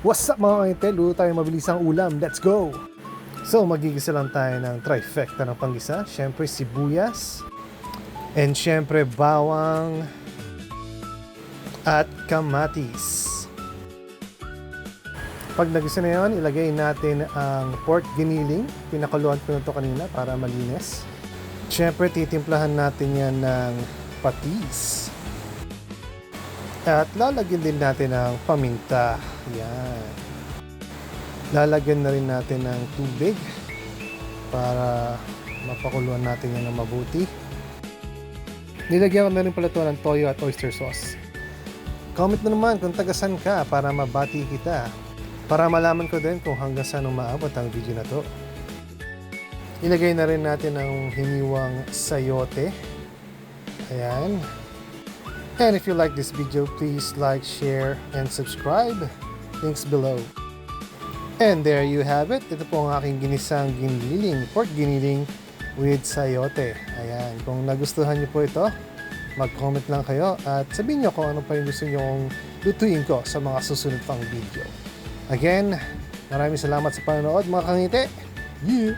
What's up mga kangite? Luto tayo mabilisang ulam. Let's go! So magigisa lang tayo ng trifecta ng panggisa. Siyempre sibuyas. And siyempre bawang. At kamatis. Pag nagisa na yun, ilagay natin ang pork giniling. Pinakuluan ko na ito kanina para malinis. Siyempre titimplahan natin yan ng patis. At lalagyan din natin ng paminta. Yan. Lalagyan na rin natin ng tubig para mapakuluan natin yan ng mabuti. Nilagyan ko na rin pala ito ng toyo at oyster sauce. Comment na naman kung tagasan ka para mabati kita. Para malaman ko din kung hanggang saan umaabot ang video na to. Ilagay na rin natin ang hiniwang sayote. Ayan. And if you like this video, please like, share, and subscribe. Links below. And there you have it. Ito po ang aking ginisang giniling, pork giniling with sayote. Ayan. Kung nagustuhan niyo po ito, mag-comment lang kayo at sabihin niyo kung ano pa yung gusto niyo kong lutuin ko sa mga susunod pang video. Again, maraming salamat sa panonood mga kangiti. Yeah!